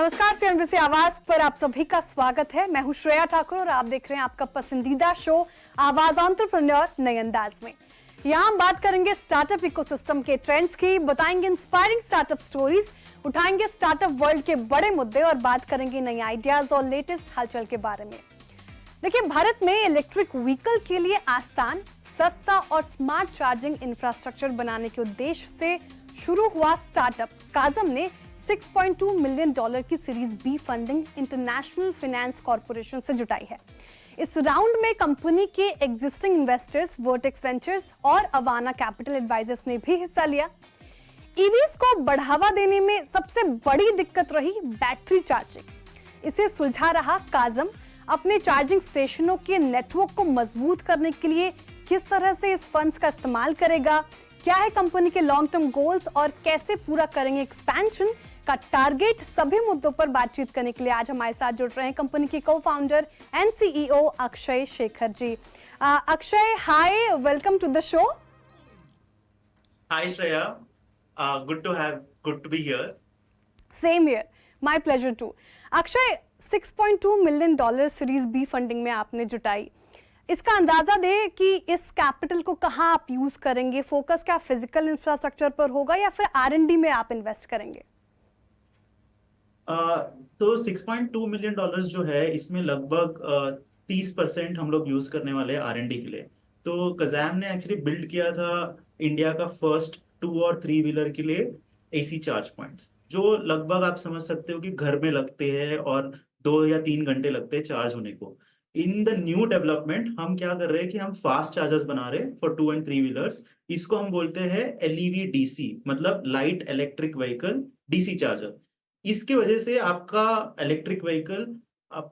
नमस्कार, सीएनबीसी आवाज पर आप सभी का स्वागत है। मैं हूं श्रेया ठाकुर और आप देख रहे हैं आपका पसंदीदा शो आवाज एंटरप्रेन्योर नए अंदाज में। यहां हम बात करेंगे स्टार्टअप इकोसिस्टम के ट्रेंड्स की, बताएंगे इंस्पायरिंग स्टार्टअप स्टोरीज, उठाएंगे स्टार्टअप वर्ल्ड के बड़े मुद्दे और बात करेंगे नए आइडियाज और लेटेस्ट हलचल के बारे में। देखिए, भारत में इलेक्ट्रिक व्हीकल के लिए आसान, सस्ता और स्मार्ट चार्जिंग इंफ्रास्ट्रक्चर बनाने के उद्देश्य से शुरू हुआ स्टार्टअप काजम ने $6.2 मिलियन की series B funding International Finance Corporation से जुटाई है। इस राउंड में कंपनी के एग्जिस्टिंग इन्वेस्टर्स वर्टेक्स वेंचर्स और अवाना कैपिटल एडवाइजर्स ने भी हिस्सा लिया। ईवीज को बढ़ावा देने में सबसे बड़ी दिक्कत रही बैटरी चार्जिंग। इसे सुलझा रहा काजम अपने चार्जिंग स्टेशनों के नेटवर्क को मजबूत करने के लिए किस तरह से इस फंड्स का इस्तेमाल करेगा, क्या है कंपनी के लॉन्ग टर्म गोल्स और कैसे पूरा करेंगे एक्सपेंशन का टारगेट, सभी मुद्दों पर बातचीत करने के लिए आज हमारे साथ जुड़ रहे हैं कंपनी के cofounder and CEO Akshay Shekhar ji. Akshay, hi, welcome to the show. Hi Shreya, good to be here. Same here, my pleasure too. Akshay, $6.2 million series B funding में आपने जुटाई। इसका अंदाजा दे कि इस कैपिटल को कहां आप यूज करेंगे, फोकस क्या फिजिकल इंफ्रास्ट्रक्चर पर होगा या फिर R&D में आप इन्वेस्ट करेंगे? तो $6.2 मिलियन जो है, इसमें लगभग 30% हम लोग यूज करने वाले हैं R&D के लिए। तो कज़ाम ने एक्चुअली बिल्ड किया था इंडिया का फर्स्ट 2 और 3 व्हीलर के लिए AC चार्ज पॉइंट्स, जो लगभग आप समझ सकते हो कि घर में लगते हैं और 2 या 3 घंटे लगते हैं चार्ज होने को। इन द न्यू डेवलपमेंट हम क्या कर रहे हैं कि हम फास्ट चार्जर्स बना रहे हैं फॉर 2 एंड 3 व्हीलर्स। इसको हम बोलते हैं LEV DC, मतलब light electric vehicle DC charger. इसके वजह से आपका इलेक्ट्रिक व्हीकल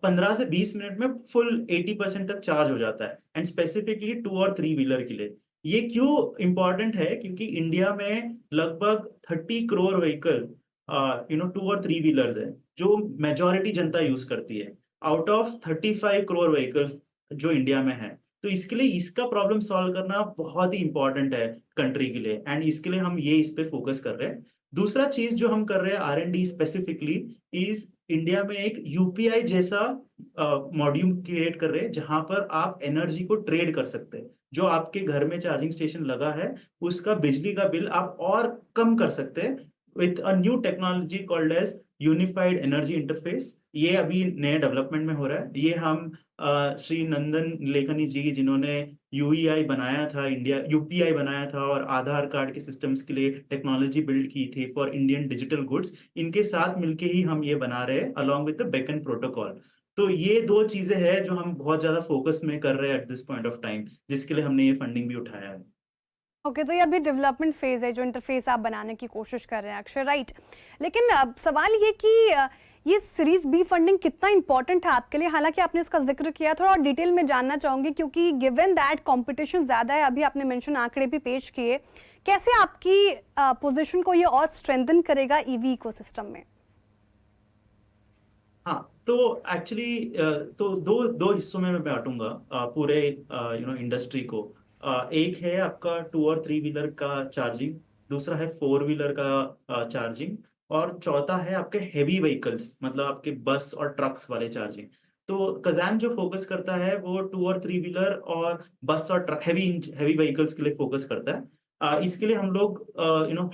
15 से 20 मिनट में फुल 80% तक चार्ज हो जाता है, एंड स्पेसिफिकली 2 और 3 व्हीलर के लिए। ये क्यों इंपॉर्टेंट है? क्योंकि इंडिया में लगभग 30 करोड़ व्हीकल 2 और 3 व्हीलर्स है, जो मेजॉरिटी जनता यूज करती है आउट ऑफ 35 करोड़ व्हीकल्स जो इंडिया में है। तो इसके लिए इसका प्रॉब्लम सॉल्व करना बहुत ही इंपॉर्टेंट है कंट्री के लिए, एंड इसके लिए हम इस पे फोकस कर रहे हैं। दूसरा चीज जो हम कर रहे हैं R&D स्पेसिफिकली इज इंडिया में एक UPI जैसा मॉड्यूल क्रिएट कर रहे हैं, जहां पर आप एनर्जी को ट्रेड कर सकते हैं। जो आपके घर में चार्जिंग स्टेशन लगा है, उसका बिजली का बिल आप और कम कर सकते हैं with a new technology called as unified energy interface. ये अभी नए डेवलपमेंट में हो रहा है। ये हम श्री नंदन निलेकनी जी, जिन्होंने UEI बनाया था, इंडिया UPI बनाया था और आधार कार्ड के सिस्टम्स के लिए टेक्नोलॉजी बिल्ड की थी फॉर इंडियन डिजिटल गुड्स, इनके साथ मिलके ही हम ये बना रहे हैं along with the Beckn protocol. तो ये 2 चीजें हैं जो हम बहुत ज्यादा फोकस में कर रहे हैं eight this point of time, जिसके लिए हमने ये फंडिंग भी उठाया है। ओके, तो ये अभी डेवलपमेंट फेज है, जो इंटरफेस आप बनाने की कोशिश कर रहे हैं अक्षय, राइट। लेकिन अब सवाल ये कि ये सीरीज बी फंडिंग कितना इंपॉर्टेंट है आपके लिए? हालांकि आपने इसका जिक्र किया, थोड़ा और डिटेल में जानना चाहूंगी, क्योंकि गिवन दैट कंपटीशन ज्यादा है, अभी आपने मेंशन आंकड़े भी पेश किए, कैसे आपकी पोजीशन को ये और स्ट्रेंथन करेगा ईवी इकोसिस्टम में? हाँ, तो एक्चुअली तो दो हिस्सों में मैं बांटूंगा पूरे इंडस्ट्री को। एक है आपका 2 और 3 व्हीलर का चार्जिंग, दूसरा है 4 व्हीलर का चार्जिंग, और चौथा है आपके हेवी व्हीकल्स, मतलब आपके बस और ट्रक्स वाले चार्जिंग। तो कज़ाम जो फोकस करता है वो 2 और 3 व्हीलर और बस और ट्रक हेवी व्हीकल्स के लिए फोकस करता है। इसके लिए हम लोग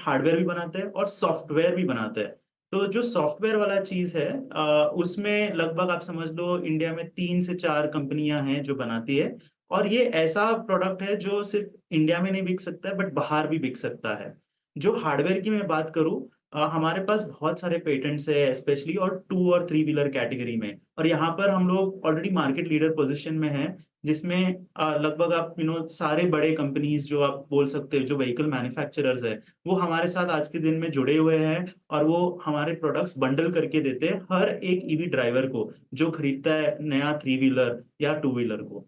हार्डवेयर भी बनाते हैं और सॉफ्टवेयर भी बनाते हैं। तो जो सॉफ्टवेयर वाला चीज है, उसमें लगभग आप समझ लो इंडिया में 3 से 4 कंपनियां हैं जो बनाती है, और ये ऐसा प्रोडक्ट है जो सिर्फ इंडिया में नहीं बिक सकता है बट बाहर भी बिक सकता है। जो हार्डवेयर की मैं बात करूं, हमारे पास बहुत सारे पेटेंट्स है स्पेशली और 2 और 3 व्हीलर कैटेगरी में, और यहाँ पर हम लोग ऑलरेडी मार्केट लीडर पोजीशन में हैं, जिसमें लगभग आप सारे बड़े कंपनीज जो आप बोल सकते हो जो व्हीकल मैन्युफैक्चरर्स है, वो हमारे साथ आज के दिन में जुड़े हुए हैं, और वो हमारे प्रोडक्ट्स बंडल करके देते हैं हर एक ईवी ड्राइवर को जो खरीदता है नया 3 व्हीलर या 2 व्हीलर को।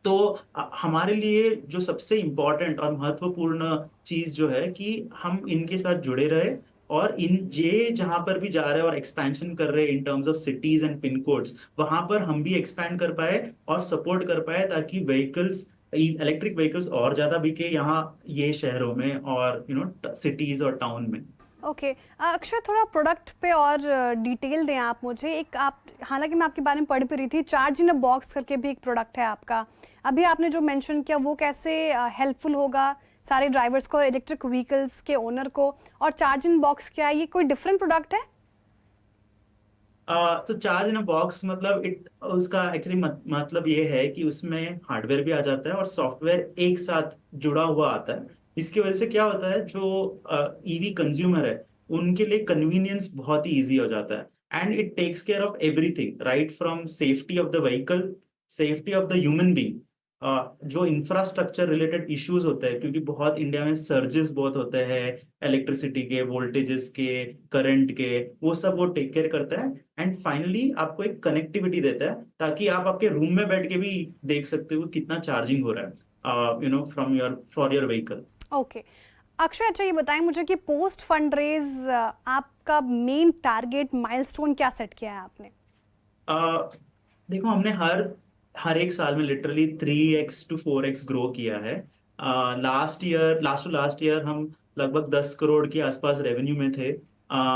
तो हमारे लिए जो सबसे इम्पोर्टेंट और महत्वपूर्ण चीज जो है कि हम इनके साथ जुड़े रहे, और इन ये जहां पर भी जा रहे हैं और एक्सपेंशन कर रहे हैं in terms of cities and pin codes, वहां पर हम भी एक्सपैंड कर पाए और सपोर्ट कर पाए, ताकि व्हीकल्स, इलेक्ट्रिक व्हीकल्स और ज्यादा बिके यहाँ ये शहरों में और सिटीज और टाउन में। ओके। अक्षय, थोड़ा प्रोडक्ट पे और डिटेल दें आप मुझे। एक आप, हालांकि मैं आपके बारे में पढ़ भी रही थी, चार्ज इन अ बॉक्स करके भी एक प्रोडक्ट है आपका। अभी आपने जो मेंशन किया वो कैसे हेल्पफुल होगा सारे ड्राइवर्स को, इलेक्ट्रिक व्हीकल्स के ओनर को? और चार्ज इन बॉक्स क्या है, ये कोई डिफरेंट प्रोडक्ट है? तो चार्ज इन अ बॉक्स मतलब इट उसका एक्चुअली मतलब ये है कि उसमें हार्डवेयर भी आ जाता है और सॉफ्टवेयर एक साथ जुड़ा हुआ आता है। इसकी वजह से क्या होता है, जो ईवी कंज्यूमर है उनके लिए कन्वीनियंस बहुत ही इजी हो जाता है। And it takes care of everything, right from safety of the vehicle, safety of the human being. जो इंफ्रास्ट्रक्चर रिलेटेड इश्यूज होते हैं, क्योंकि बहुत इंडिया में सर्जेस बहुत होते हैं इलेक्ट्रिसिटी के, वोल्टेजेस के, करंट के, वो सब वो टेक केयर करता है। एंड फाइनली आपको एक कनेक्टिविटी देता है ताकि आप आपके रूम में बैठ के भी देख सकते हो कितना चार्जिंग हो रहा है, from your for your vehicle. Okay. Akshay, अच्छा ये बताएं मुझे कि पोस्ट फंड रेज आपका मेन टारगेट माइलस्टोन क्या सेट किया है आपने? देखो, हमने हर हर एक साल में literally 3x to 4x grow किया है। लास्ट ईयर हम लगभग 10 करोड़ के आसपास रेवेन्यू में थे।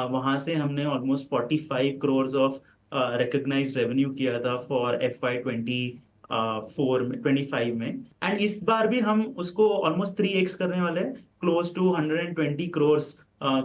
वहां से हमने almost 45 crore of recognised revenue किया था फॉर FY 25 में। एंड इस बार भी हम उसको ऑलमोस्ट 3x करने वाले हैं, क्लोज टू 120 करोड़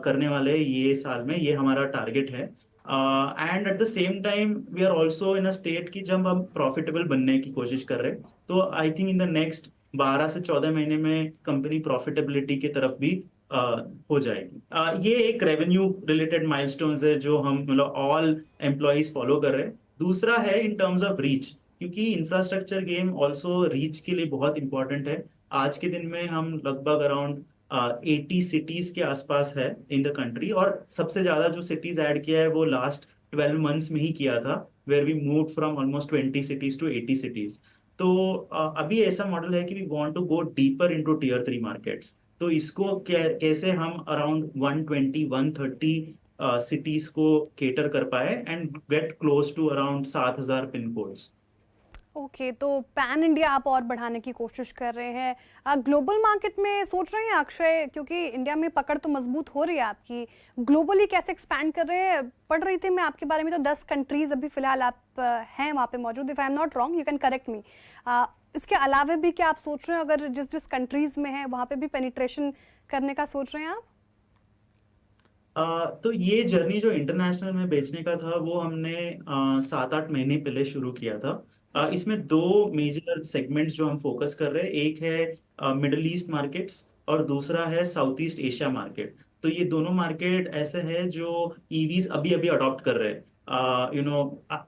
करने वाले हैं ये साल में। ये हमारा टारगेट है। And at the same time we are also in a state की जब हम प्रॉफिटेबल बनने की कोशिश कर रहे हैं, तो I think in the next 12 से 14 महीने में कंपनी प्रॉफिटेबिलिटी की तरफ भी हो जाएगी। ये एक रेवेन्यू रिलेटेड माइलस्टोन्स है जो हम मतलब ऑल एम्प्लॉयज फॉलो कर रहे हैं। दूसरा है इन टर्म्स ऑफ रीच, क्योंकि इंफ्रास्ट्रक्चर गेम ऑल्सो रीच के लिए बहुत इंपॉर्टेंट है। आज के दिन में हम लगभग अराउंड 80 सिटीज के आसपास है इन द कंट्री, और सबसे ज्यादा जो सिटीज ऐड किया है वो लास्ट 12 मंथ्स में ही किया था, where we move from almost 20 cities to 80 cities. तो अभी ऐसा मॉडल है कि we want to go deeper into tier 3 markets. तो इसको कैसे हम अराउंड 120 130 सिटीज को केटर कर पाए and get close to around 7,000 pin codes. Okay, तो पैन इंडिया आप और बढ़ाने की कोशिश कर रहे हैं। ग्लोबल मार्केट में सोच रहे हैं अक्षय, क्योंकि इंडिया में पकड़ तो मजबूत हो रही है आपकी, ग्लोबली कैसे एक्सपैंड कर रहे हैं? पढ़ रही थी मैं आपके बारे में, तो 10 कंट्रीज अभी फिलहाल आप हैं वहाँ पे मौजूद। If I am not wrong, you can correct मी। इसके अलावा भी क्या आप सोच रहे हैं, अगर जिस जिस कंट्रीज में है वहाँ पे भी पेनिट्रेशन करने का सोच रहे हैं आप? तो ये जर्नी जो इंटरनेशनल में बेचने का था वो हमने 7-8 महीने पहले शुरू किया था। इसमें दो मेजर सेगमेंट्स जो हम फोकस कर रहे हैं, एक है मिडल ईस्ट मार्केट्स और दूसरा है साउथ ईस्ट एशिया मार्केट। तो ये दोनों मार्केट ऐसे हैं जो ईवीज अभी अभी अडॉप्ट कर रहे हैं।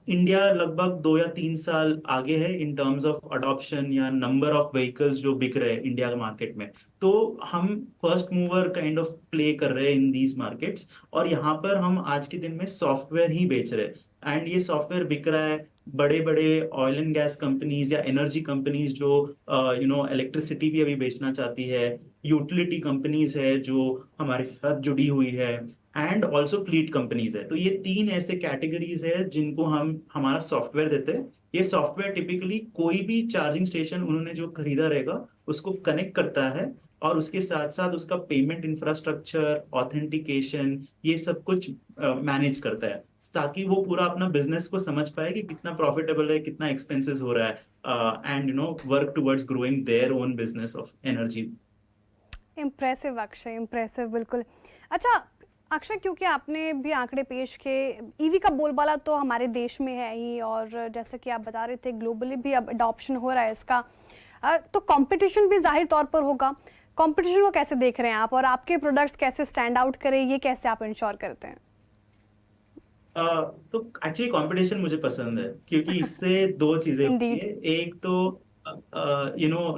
इंडिया लगभग 2 या 3 साल आगे है इन टर्म्स ऑफ अडॉप्शन या नंबर ऑफ व्हीकल्स जो बिक रहे हैं इंडिया के मार्केट में। तो हम first mover kind of play कर रहे हैं इन दीज मार्केट्स, और यहाँ पर हम आज के दिन में सॉफ्टवेयर ही बेच रहे हैं। एंड ये सॉफ्टवेयर बिक रहा है बड़े बड़े ऑयल एंड गैस कंपनीज या एनर्जी कंपनीज जो इलेक्ट्रिसिटी भी अभी बेचना चाहती है, यूटिलिटी कंपनीज है जो हमारे साथ जुड़ी हुई है, एंड ऑल्सो फ्लीट कंपनीज है। तो ये 3 ऐसे कैटेगरीज है जिनको हम हमारा सॉफ्टवेयर देते हैं। ये सॉफ्टवेयर टिपिकली कोई भी चार्जिंग स्टेशन उन्होंने जो खरीदा रहेगा उसको कनेक्ट करता है, और उसके साथ साथ उसका पेमेंट इंफ्रास्ट्रक्चर, ऑथेंटिकेशन, ये सब कुछ मैनेज करता है, ताकि वो पूरा अपना बिजनेस को समझ पाए कि कितना प्रॉफिटेबल है, कितना एक्सपेंसेस हो रहा है, and work towards growing their own business of energy. Impressive Akshay, impressive बिल्कुल। अच्छा अक्षय, क्योंकि आपने भी आंकड़े पेश किए, ईवी का बोलबाला तो हमारे देश में है ही, और जैसे कि आप बता रहे थे ग्लोबली भी अब अडॉप्शन हो रहा है इसका। तो कंपटीशन भी जाहिर तौर पर होगा। कंपटीशन को कैसे देख रहे हैं आप, और आपके प्रोडक्ट्स कैसे स्टैंड आउट करें, ये कैसे आप इंश्योर करते हैं? तो एक्चुअली कंपटीशन मुझे पसंद है, क्योंकि इससे दो चीजें होती इंडीड। है। एक तो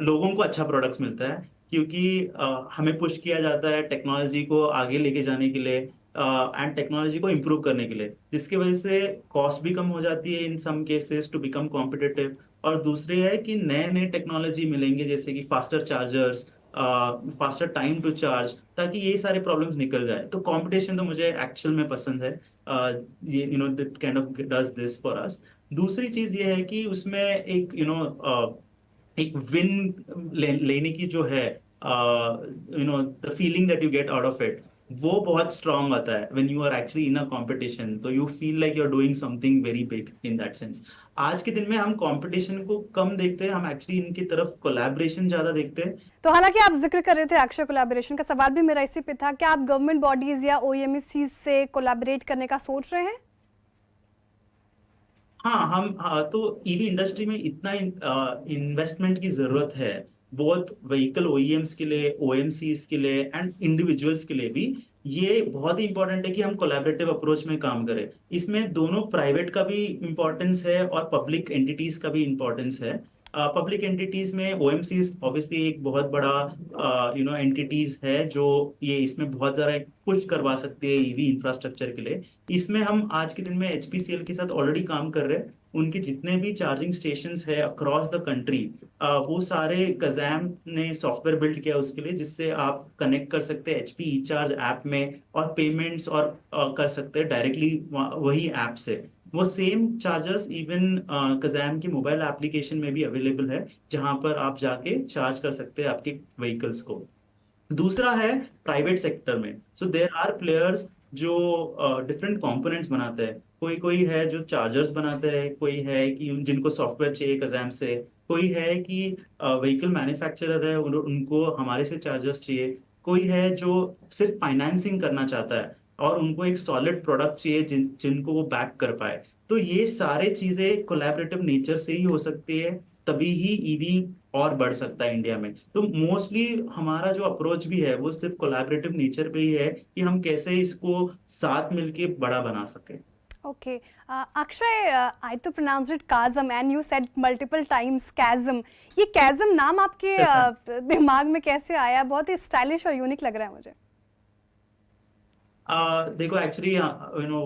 लोगों को अच्छा प्रोडक्ट्स मिलता है, क्योंकि हमें पुश किया जाता है टेक्नोलॉजी को आगे लेके जाने के लिए एंड टेक्नोलॉजी को इम्प्रूव करने के लिए, जिसकी वजह से कॉस्ट भी कम हो जाती है in some cases to become competitive. और दूसरी है कि नए नए टेक्नोलॉजी मिलेंगे, जैसे कि faster chargers, faster time to charge, ताकि ये सारे प्रॉब्लम्स निकल जाए। तो कंपटीशन तो मुझे एक्चुअल में पसंद है। ये that kind of does this for us. दूसरी चीज ये है कि उसमें एक एक विन लेने की जो है, the feeling that you get out of it, वो बहुत स्ट्रांग आता है when you are actually in a competition, तो you feel like you are doing something very big in that sense. आज के दिन में हम कंपटीशन को कम देखते हैं, हम एक्चुअली इनकी तरफ कोलैबोरेशन ज्यादा देखते हैं। तो हालांकि आप जिक्र कर रहे थे अक्षय कोलैबोरेशन का, सवाल भी मेरा इसी पे था, क्या आप गवर्नमेंट बॉडीज या ओईएमसी से कोलैबोरेट करने का सोच रहे हैं? हाँ, तो ईवी इंडस्ट्री में इतना इन्वेस्टमेंट की जरूरत है, बहुत व्हीकल ओईएम्स के लिए, ओएमसीज के लिए एंड इंडिविजुअल्स के लिए भी। ये बहुत ही इंपॉर्टेंट है कि हम कोलैबोरेटिव अप्रोच में काम करें। इसमें दोनों प्राइवेट का भी इम्पोर्टेंस है और पब्लिक एंटिटीज का भी इम्पोर्टेंस है। पब्लिक एंटिटीज में ओएमसीज ऑब्वियसली एक बहुत बड़ा एंटिटीज है जो ये इसमें बहुत ज्यादा पुश करवा सकती है ईवी इंफ्रास्ट्रक्चर के लिए। इसमें हम आज के दिन में एचपीसीएल के साथ ऑलरेडी काम कर रहे हैं। उनके जितने भी चार्जिंग स्टेशंस है अक्रॉस द कंट्री, वो सारे कजैम ने सॉफ्टवेयर बिल्ड किया उसके लिए, जिससे आप कनेक्ट कर सकते हैं एचपी ई चार्ज ऐप में और पेमेंट्स और कर सकते हैं डायरेक्टली वही ऐप से। वो सेम चार्जर्स इवन कजैम की मोबाइल एप्लीकेशन में भी अवेलेबल है, जहां पर आप जाके चार्ज कर सकते हैं आपके व्हीकल्स को। दूसरा है प्राइवेट सेक्टर में, सो देर आर प्लेयर्स जो डिफरेंट कंपोनेंट्स बनाते हैं। कोई कोई है जो चार्जर्स बनाते हैं, कोई है कि जिनको सॉफ्टवेयर चाहिए कजैम से, कोई है कि व्हीकल मैन्युफैक्चरर है उनको हमारे से चार्जर्स चाहिए, कोई है जो सिर्फ फाइनेंसिंग करना चाहता है और उनको एक सॉलिड प्रोडक्ट चाहिए जिनको वो बैक कर पाए। तो ये सारे चीजें कोलैबोरेटिव नेचर से ही हो सकती है, तभी ही ईवी और बढ़ सकता है इंडिया में। तो मोस्टली हमारा जो अप्रोच भी है वो सिर्फ कोलैबोरेटिव नेचर पे ही है कि हम कैसे इसको साथ मिलके बड़ा बना सके। Okay. Akshay, I तो pronounced it chasm and you said multiple times chasm. ये chasm नाम आपके दिमाग में कैसे आया? बहुत ही स्टाइलिश और यूनिक लग रहा है मुझे। देखो actually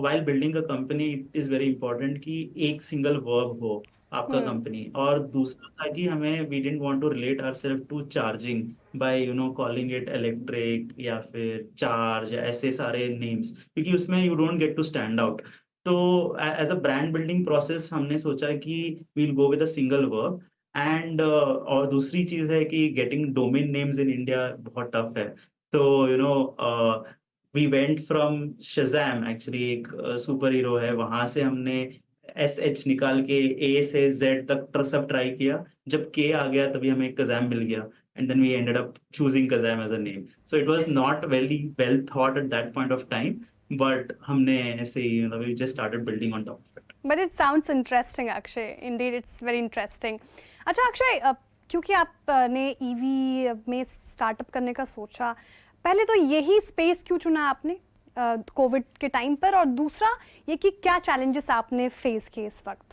while building a company it is very important कि एक सिंगल वर्ब हो आपका हम्म। कंपनी। और दूसरा था कि हमें we didn't want to relate ourself to charging by calling it electric या फिर चार्ज या ऐसे सारे नेम्स, क्योंकि उसमें you don't get to stand out. तो as a brand building process हमने सोचा कि we'll go with a single verb. And और दूसरी चीज है कि getting domain names in India बहुत टफ है। तो we went from Shazam, actually एक सुपर हीरो है, वहां से हमने एस एच निकाल के ए से जेड तक सब ट्राई किया। जब के आ गया तभी हमें कज़ैम मिल गया, and then we ended up choosing Kazam as a name. So it was not very well thought at that point of time, but हमने ऐसे ही we just started building on top of it. But it sounds interesting, Akshay. Indeed, it's very interesting. अच्छा अक्षय, क्योंकि आपने EV में startup करने का सोचा, पहले तो यही स्पेस क्यों चुना आपने कोविड के टाइम पर, और दूसरा ये कि क्या चैलेंजेस आपने फेस किए इस वक्त?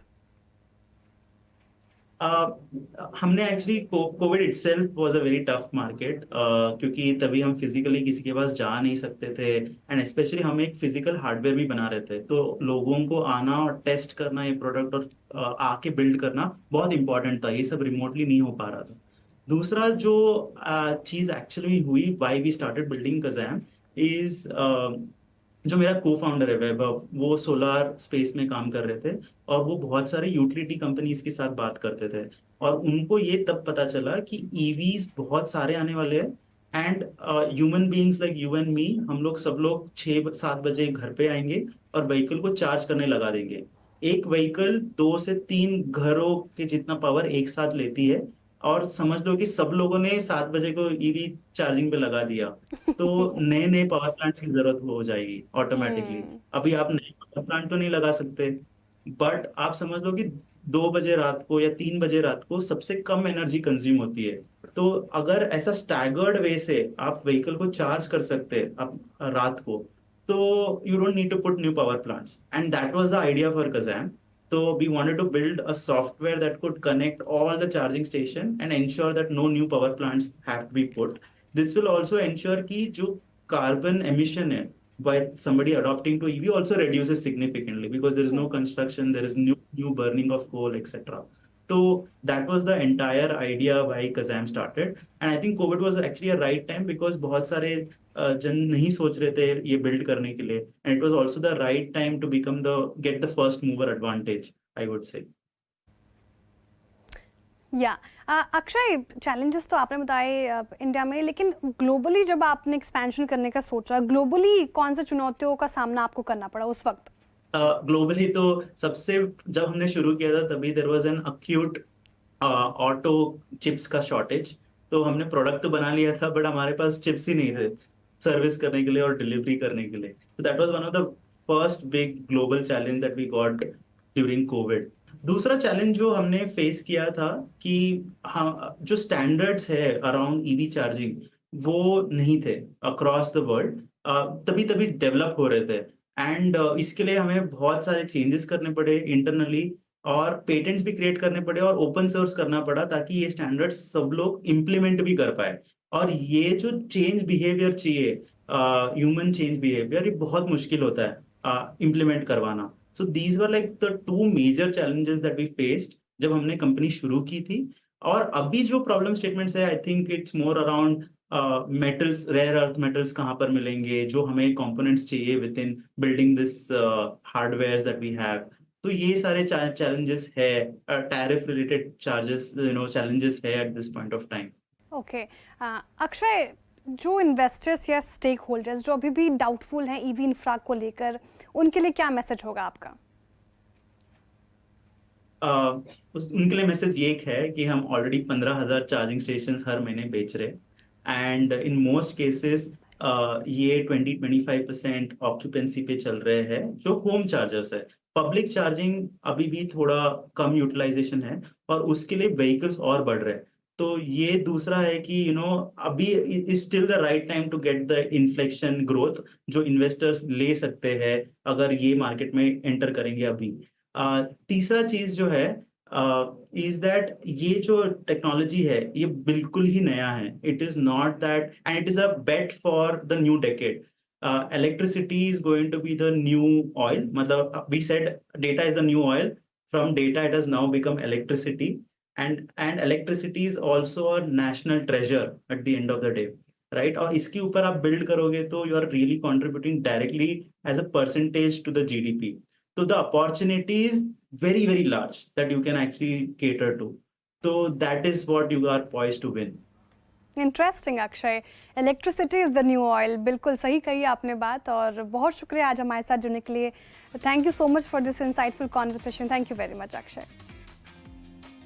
हमने actually Covid itself was a very tough market, क्योंकि तभी हम फिजिकली किसी के पास जा नहीं सकते थे, एंड स्पेशली हम एक फिजिकल हार्डवेयर भी बना रहे थे, तो लोगों को आना और टेस्ट करना ये प्रोडक्ट और आके बिल्ड करना बहुत इंपॉर्टेंट था। ये सब रिमोटली नहीं हो पा रहा था। दूसरा जो चीज एक्चुअली हुई why we started building Kazam is, जो मेरा को फाउंडर है वैभव, वो सोलार स्पेस में काम कर रहे थे और वो बहुत सारे यूटिलिटी कंपनीज के साथ बात करते थे। और उनको ये तब पता चला कि ईवीज बहुत सारे आने वाले हैं, and human beings like you and me, हम लोग सब लोग 6-7 बजे घर पे आएंगे और व्हीकल को चार्ज करने लगा देंगे। एक व्हीकल 2 से 3 घरों के जितना पावर एक साथ लेती है, और समझ लो कि सब लोगों ने 7 बजे को ईवी चार्जिंग पे लगा दिया, तो नए नए पावर प्लांट्स की जरूरत हो जाएगी ऑटोमेटिकली। हम्म। अभी आप नए पावर प्लांट तो नहीं लगा सकते, बट आप समझ लो कि 2 बजे रात को या 3 बजे रात को सबसे कम एनर्जी कंज्यूम होती है। तो अगर ऐसा स्टैगर्ड वे से आप व्हीकल को चार्ज कर सकते हैं आप रात को, तो you don't need to put new power plants, and that was the idea for Kazam. So we wanted to build a software that could connect all the charging station and ensure that no new power plants have to be put. This will also ensure कि जो carbon emission है by somebody adopting to EV also reduces significantly, because there is no construction, there is new burning of coal, etc. So that was the entire idea why Kazam started, and I think COVID was actually a right time because बहुत सारे जन नहीं सोच रहे थे ये build करने के लिए, and it was also the right time to become the get the first mover advantage, I would say. या अक्षय, चैलेंजेस तो आपने बताए इंडिया में, लेकिन ग्लोबली जब आपने एक्सपेंशन करने का सोचा, ग्लोबली कौन से चुनौतियों का सामना आपको करना पड़ा उस वक्त? ग्लोबली तो सबसे, जब हमने शुरू किया था तभी there was an acute auto chips का शॉर्टेज। तो हमने प्रोडक्ट तो बना लिया था बट हमारे पास चिप्स ही नहीं थे सर्विस करने के लिए और डिलीवरी करने के लिए। तो that was one of the first big global challenge that we got during Covid. दूसरा चैलेंज जो हमने फेस किया था कि हाँ, जो स्टैंडर्ड्स है अराउंड ईवी चार्जिंग वो नहीं थे अक्रॉस द वर्ल्ड, तभी तभी डेवलप हो रहे थे। एंड इसके लिए हमें बहुत सारे चेंजेस करने पड़े इंटरनली और पेटेंट्स भी क्रिएट करने पड़े और ओपन सोर्स करना पड़ा ताकि ये स्टैंडर्ड्स सब लोग इम्प्लीमेंट भी कर पाए। और ये जो चेंज बिहेवियर चाहिए, ह्यूमन चेंज बिहेवियर, ये बहुत मुश्किल होता है इम्प्लीमेंट करवाना। So these were like the two major challenges that we faced जब हमने कंपनी शुरू की थी। और अभी जो प्रॉब्लम स्टेटमेंट्स है, I think it's more around metals, rare earth metals कहाँ पर मिलेंगे, जो हमें कंपोनेंट्स चाहिए within building this hardware that we have. तो ये सारे चैलेंजेस है, टैरिफ रिलेटेड चार्जेस, चैलेंजेस है at this point of time. Okay, Akshay, जो इन्वेस्टर्स या स्टेक होल्डर्स जो अभी भी डाउटफुल हैं ईवी इंफ्रा को लेकर, उनके लिए क्या मैसेज होगा आपका? उनके लिए मैसेज ये है कि हम ऑलरेडी 15,000 चार्जिंग स्टेशन हर महीने बेच रहे एंड इन मोस्ट केसेस ये 20-25% ऑक्यूपेंसी पे चल रहे हैं जो होम चार्जर्स है। पब्लिक चार्जिंग अभी भी थोड़ा कम यूटिलाइजेशन है और उसके लिए व्हीकल्स और बढ़ रहे हैं। तो ये दूसरा है कि अभी is still the right time to get the inflection growth जो इन्वेस्टर्स ले सकते हैं अगर ये मार्केट में एंटर करेंगे अभी। तीसरा चीज जो है इज दैट ये जो टेक्नोलॉजी है ये बिल्कुल ही नया है। It is not that and it is a bet for the new decade. Electricity is going to be the new oil, मतलब we said data is the new oil, from data it has now become electricity and electricity is also a national treasure at the end of the day, right. और इसके ऊपर आप build करोगे तो you are really contributing directly as a percentage to the GDP. So the opportunity is very, very large that you can actually cater to. So that is what you are poised to win. Interesting Akshay, electricity is the new oil, बिल्कुल सही कही आपने बात। और बहुत शुक्रिया आज हमारे साथ जुड़ने के लिए। Thank you so much for this insightful conversation. Thank you very much Akshay.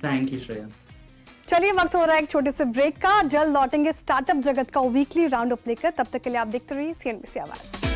Thank you, Shreya. चलिए, वक्त हो रहा है एक छोटे से ब्रेक का। जल्द लौटेंगे स्टार्टअप जगत का वीकली राउंड अप लेकर। तब तक के लिए आप देखते रहिए CNBC आवाज़।